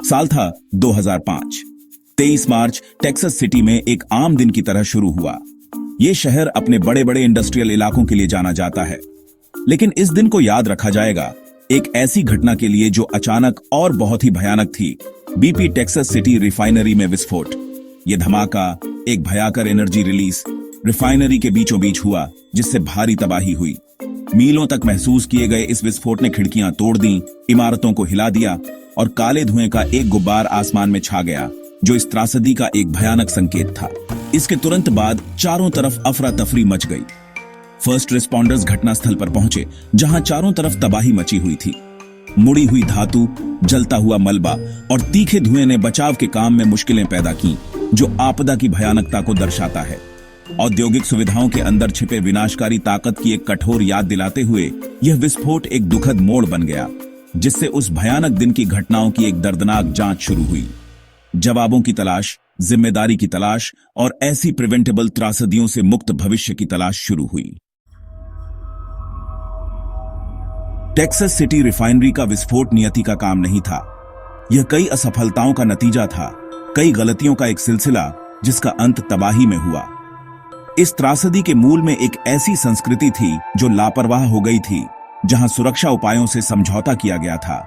साल था 2005। 23 मार्च Texas city में एक आम दिन की तरह शुरू हुआ। ये शहर अपने बड़े बड़े इंडस्ट्रियल इलाकों के लिए जाना जाता है, लेकिन इस दिन को याद रखा जाएगा एक ऐसी घटना के लिए जो अचानक और बहुत ही भयानक थी। बीपी टेक्सास सिटी रिफाइनरी में विस्फोट। यह धमाका एक भयाकर एनर्जी रिलीज रिफाइनरी के बीचों बीच हुआ, जिससे भारी तबाही हुई। मीलों तक महसूस किए गए इस विस्फोट ने खिड़कियां तोड़ दी, इमारतों को हिला दिया और काले धुएं का एक गुब्बार आसमान में छा गया, जो इस त्रासदी का एक भयानक संकेत था। इसके तुरंत बाद चारों तरफ अफरा तफरी मच गई। फर्स्ट रिस्पॉन्डर्स घटनास्थल पर पहुंचे, जहां चारों तरफ तबाही मची हुई थी। मुड़ी हुई धातु, जलता हुआ मलबा और तीखे धुएं ने बचाव के काम में मुश्किलें पैदा की, जो आपदा की भयानकता को दर्शाता है। औद्योगिक सुविधाओं के अंदर छिपे विनाशकारी ताकत की एक कठोर याद दिलाते हुए यह विस्फोट एक दुखद मोड़ बन गया, जिससे उस भयानक दिन की घटनाओं की एक दर्दनाक जांच शुरू हुई। जवाबों की तलाश, जिम्मेदारी की तलाश और ऐसी प्रिवेंटेबल त्रासदियों से मुक्त भविष्य की तलाश शुरू हुई। टेक्सास सिटी रिफाइनरी का विस्फोट नियति का काम नहीं था। यह कई असफलताओं का नतीजा था, कई गलतियों का एक सिलसिला जिसका अंत तबाही में हुआ। इस त्रासदी के मूल में एक ऐसी संस्कृति थी जो लापरवाह हो गई थी, जहां सुरक्षा उपायों से समझौता किया गया था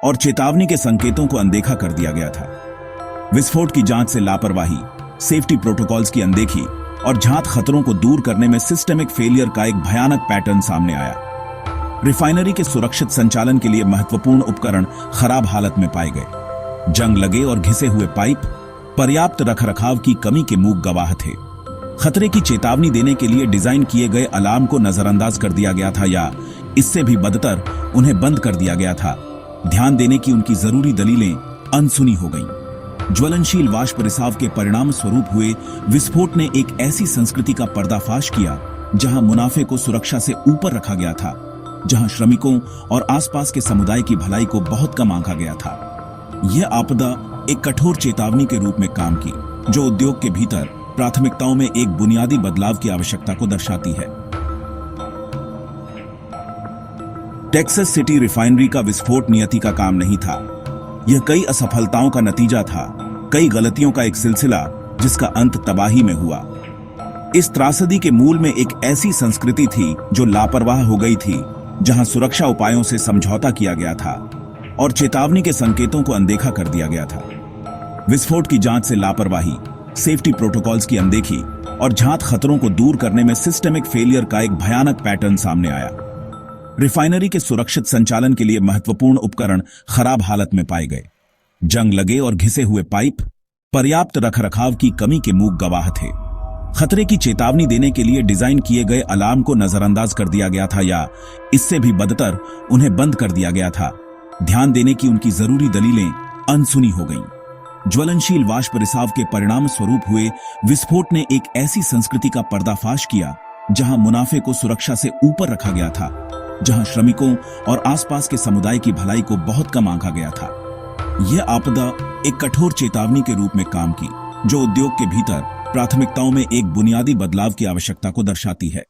और चेतावनी के संकेतों को अनदेखा कर दिया गया था। विस्फोट की जांच से लापरवाही, सेफ्टी प्रोटोकॉल्स की अनदेखी और ज्ञात खतरों को दूर करने में सिस्टेमिक फेलियर का एक भयानक पैटर्न सामने आया। रिफाइनरी के सुरक्षित संचालन के लिए महत्वपूर्ण उपकरण खराब हालत में पाए गए। जंग लगे और घिसे हुए पाइप, पर्याप्त रखरखाव की कमी के मूक गवाह थे। खतरे की चेतावनी देने के लिए डिजाइन किए गए अलार्म को नजरअंदाज कर दिया गया था, या इससे भी बदतर उन्हें बंद कर दिया गया था। ध्यान देने की उनकी जरूरी दलीलें अनसुनी हो गईं। ज्वलनशील वाष्प रिसाव के परिणाम स्वरूप हुए विस्फोट ने एक ऐसी संस्कृति का पर्दाफाश किया जहां मुनाफे को सुरक्षा से ऊपर रखा गया था, जहां श्रमिकों और आसपास के समुदाय की भलाई को बहुत कम आंका गया था। यह आपदा एक कठोर चेतावनी के रूप में काम की, जो उद्योग के भीतर प्राथमिकताओं में एक बुनियादी बदलाव की आवश्यकता को दर्शाती है। टेक्सास सिटी रिफाइनरी का विस्फोट नियति का काम नहीं था। यह कई असफलताओं का नतीजा था, कई गलतियों का एक सिलसिला जिसका अंत तबाही में हुआ। इस त्रासदी के मूल में एक ऐसी संस्कृति थी जो लापरवाह हो गई थी, जहां सुरक्षा उपायों से समझौता किया गया था और चेतावनी के संकेतों को अनदेखा कर दिया गया था। विस्फोट की जांच से लापरवाही, सेफ्टी प्रोटोकॉल्स की अनदेखी और ज्ञात खतरों को दूर करने में सिस्टेमिक फेलियर का एक भयानक पैटर्न सामने आया। रिफाइनरी के सुरक्षित संचालन के लिए महत्वपूर्ण उपकरण खराब हालत में पाए गए। जंग लगे और घिसे हुए पाइप, पर्याप्त रखरखाव की कमी के मूक गवाह थे। खतरे की चेतावनी देने के लिए डिजाइन किए गए अलार्म को नजरअंदाज कर दिया गया था, या इससे भी बदतर उन्हें बंद कर दिया गया था। ध्यान देने की उनकी जरूरी दलीलें अनसुनी हो गईं। ज्वलनशील वाष्प रिसाव के परिणाम स्वरूप हुए विस्फोट ने एक ऐसी संस्कृति का पर्दाफाश किया जहां मुनाफे को सुरक्षा से ऊपर रखा गया था, जहां श्रमिकों और आसपास के समुदाय की भलाई को बहुत कम आंका गया था। यह आपदा एक कठोर चेतावनी के रूप में काम की, जो उद्योग के भीतर प्राथमिकताओं में एक बुनियादी बदलाव की आवश्यकता को दर्शाती है।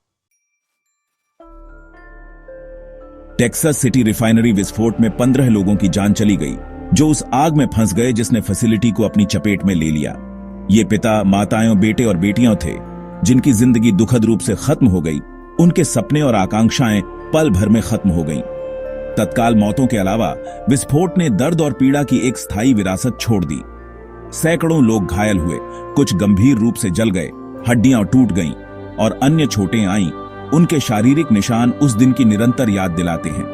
टेक्सास सिटी रिफाइनरी विस्फोट में 15 लोगों की जान चली गई, जो उस आग में फंस गए जिसने फैसिलिटी को अपनी चपेट में ले लिया। ये पिता, माताएं, बेटे और बेटियां थे जिनकी जिंदगी दुखद रूप से खत्म हो गई। उनके सपने और आकांक्षाएं पल भर में खत्म हो गईं। तत्काल मौतों के अलावा विस्फोट ने दर्द और पीड़ा की एक स्थायी विरासत छोड़ दी। सैकड़ों लोग घायल हुए, कुछ गंभीर रूप से जल गए, हड्डियां टूट गईं और अन्य चोटें आईं। उनके शारीरिक निशान उस दिन की निरंतर याद दिलाते हैं।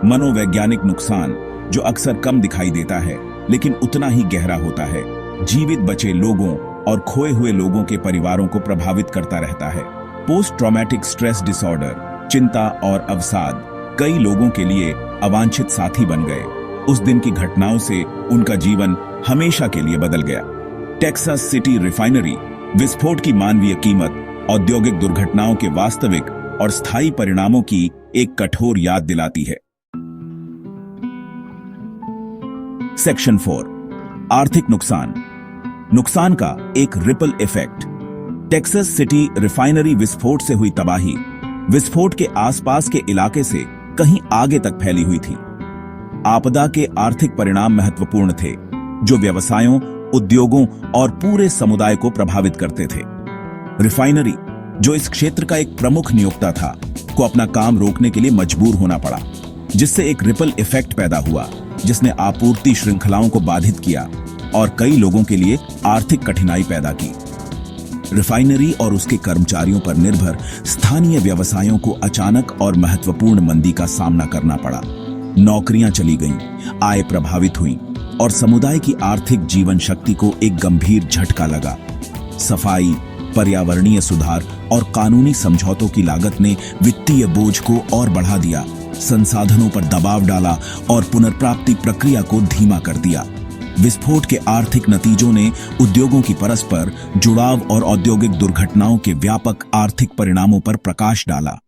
मनोवैज्ञानिक नुकसान, जो अक्सर कम दिखाई देता है लेकिन उतना ही गहरा होता है, जीवित बचे लोगों और खोए हुए लोगों के परिवारों को प्रभावित करता रहता है। पोस्ट ट्रॉमेटिक स्ट्रेस डिसऑर्डर, चिंता और अवसाद कई लोगों के लिए अवांछित साथी बन गए। उस दिन की घटनाओं से उनका जीवन हमेशा के लिए बदल गया। टेक्सास सिटी रिफाइनरी विस्फोट की मानवीय कीमत, औद्योगिक दुर्घटनाओं के वास्तविक और स्थायी परिणामों की एक कठोर याद दिलाती है। सेक्शन 4, आर्थिक नुकसान। नुकसान का एक ripple effect. Texas city refinery विस्फोट से हुई तबाही विस्फोट के आसपास के इलाके से कहीं आगे तक फैली हुई थी। आपदा के आर्थिक परिणाम महत्वपूर्ण थे, जो व्यवसायों, उद्योगों और पूरे समुदाय को प्रभावित करते थे। रिफाइनरी, जो इस क्षेत्र का एक प्रमुख नियोक्ता था, को अपना काम रोकने के लिए मजबूर होना पड़ा, जिससे एक रिपल इफेक्ट पैदा हुआ, जिसने आपूर्ति श्रृंखलाओं को बाधित किया और कई लोगों के लिए आर्थिक कठिनाई पैदा की। रिफाइनरी और उसके कर्मचारियों पर निर्भर स्थानीय व्यवसायों को अचानक और महत्वपूर्ण मंदी का सामना करना पड़ा। नौकरियां चली गईं, आय प्रभावित हुई और समुदाय की आर्थिक जीवन शक्ति को एक गंभीर झटका लगा। सफाई, पर्यावरणीय सुधार और कानूनी समझौतों की लागत ने वित्तीय बोझ को और बढ़ा दिया, संसाधनों पर दबाव डाला और पुनर्प्राप्ति प्रक्रिया को धीमा कर दिया। विस्फोट के आर्थिक नतीजों ने उद्योगों की परस्पर जुड़ाव और औद्योगिक दुर्घटनाओं के व्यापक आर्थिक परिणामों पर प्रकाश डाला।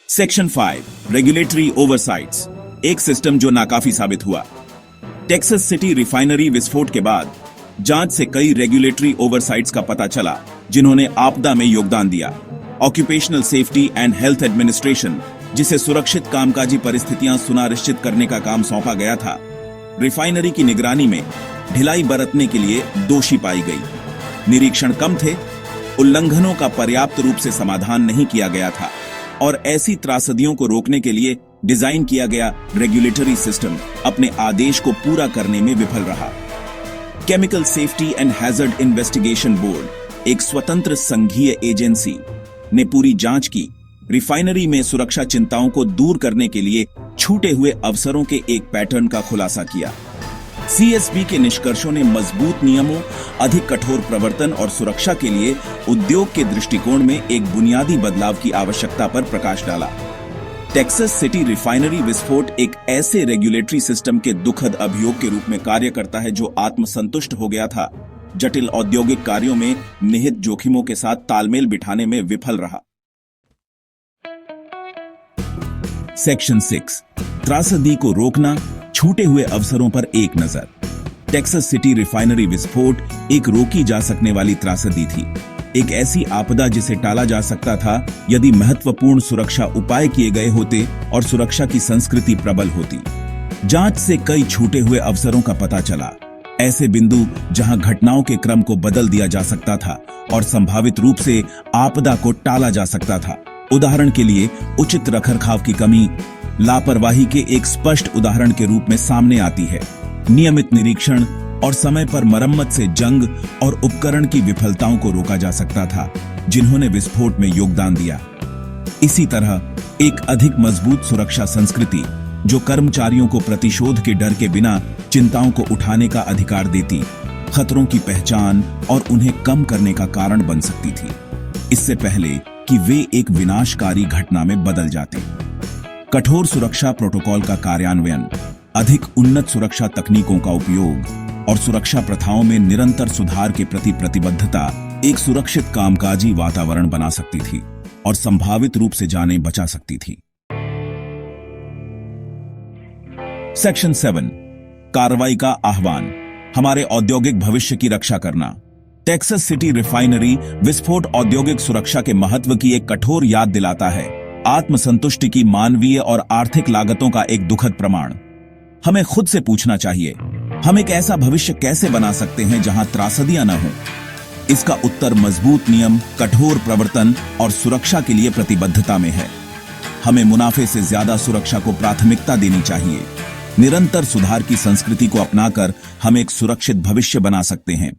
सेक्शन 5, रेगुलेटरी ओवरसाइट्स, एक सिस्टम जो नाकाफी साबित हुआ। टेक्सास सिटी रिफाइनरी विस्फोट के बाद जांच से कई रेगुलेटरी ओवरसाइट्स का पता चला, जिन्होंने आपदा में योगदान दिया। Occupational safety and health administration, जिसे सुरक्षित कामकाजी परिस्थितियां सुनिश्चित करने का काम सौंपा गया था, रिफाइनरी की निगरानी में ढिलाई बरतने के लिए दोषी पाई गई। निरीक्षण कम थे, उल्लंघनों का पर्याप्त रूप से समाधान नहीं किया गया था और ऐसी त्रासदियों को रोकने के लिए डिजाइन किया गया रेगुलेटरी सिस्टम अपने आदेश को पूरा करने में विफल रहा। Chemical safety and hazard investigation board, एक स्वतंत्र संघीय एजेंसी, ने पूरी जांच की। रिफाइनरी में सुरक्षा चिंताओं को दूर करने के लिए छूटे हुए अवसरों के एक पैटर्न का खुलासा किया। सीएसबी के निष्कर्षों ने मजबूत नियमों, अधिक कठोर प्रवर्तन और सुरक्षा के लिए उद्योग के दृष्टिकोण में एक बुनियादी बदलाव की आवश्यकता पर प्रकाश डाला। टेक्सास सिटी रिफाइनरी विस्फोट एक ऐसे रेगुलेटरी सिस्टम के दुखद अभियोग के रूप में कार्य करता है जो आत्मसंतुष्ट हो गया था, जटिल औद्योगिक कार्यों में निहित जोखिमों के साथ तालमेल बिठाने में विफल रहा। सेक्शन 6, त्रासदी को रोकना, छूटे हुए अवसरों पर एक नजर। टेक्सास सिटी रिफाइनरी विस्फोट एक रोकी जा सकने वाली त्रासदी थी, एक ऐसी आपदा जिसे टाला जा सकता था यदि महत्वपूर्ण सुरक्षा उपाय किए गए होते और सुरक्षा की संस्कृति प्रबल होती। जांच से कई छूटे हुए अवसरों का पता चला, ऐसे बिंदु जहां घटनाओं के क्रम को बदल दिया जा सकता था और संभावित रूप से आपदा को टाला जा सकता था। उदाहरण के लिए, उचित रखरखाव की कमी लापरवाही के एक स्पष्ट उदाहरण के रूप में सामने आती है। नियमित निरीक्षण और समय पर मरम्मत से जंग और उपकरण की विफलताओं को रोका जा सकता था, जिन्होंने विस्फोट में योगदान दिया। इसी तरह एक अधिक मजबूत सुरक्षा संस्कृति, जो कर्मचारियों को प्रतिशोध के डर के बिना चिंताओं को उठाने का अधिकार देती, खतरों की पहचान और उन्हें कम करने का कारण बन सकती थी, इससे पहले कि वे एक विनाशकारी घटना में बदल जाते। कठोर सुरक्षा प्रोटोकॉल का कार्यान्वयन, अधिक उन्नत सुरक्षा तकनीकों का उपयोग और सुरक्षा प्रथाओं में निरंतर सुधार के प्रति प्रतिबद्धता एक सुरक्षित कामकाजी वातावरण बना सकती थी और संभावित रूप से जानें बचा सकती थी। सेक्शन 7, कार्रवाई का आह्वान, हमारे औद्योगिक भविष्य की रक्षा करना। टेक्सास सिटी रिफाइनरी विस्फोट औद्योगिक सुरक्षा के महत्व की एक कठोर याद दिलाता है, आत्मसंतुष्टि की मानवीय और आर्थिक लागतों का एक दुखद प्रमाण। हमें खुद से पूछना चाहिए, हम एक ऐसा भविष्य कैसे बना सकते हैं जहां त्रासदियां न हों? इसका उत्तर मजबूत नियम, कठोर प्रवर्तन और सुरक्षा के लिए प्रतिबद्धता में है। हमें मुनाफे से ज्यादा सुरक्षा को प्राथमिकता देनी चाहिए। निरंतर सुधार की संस्कृति को अपनाकर हम एक सुरक्षित भविष्य बना सकते हैं।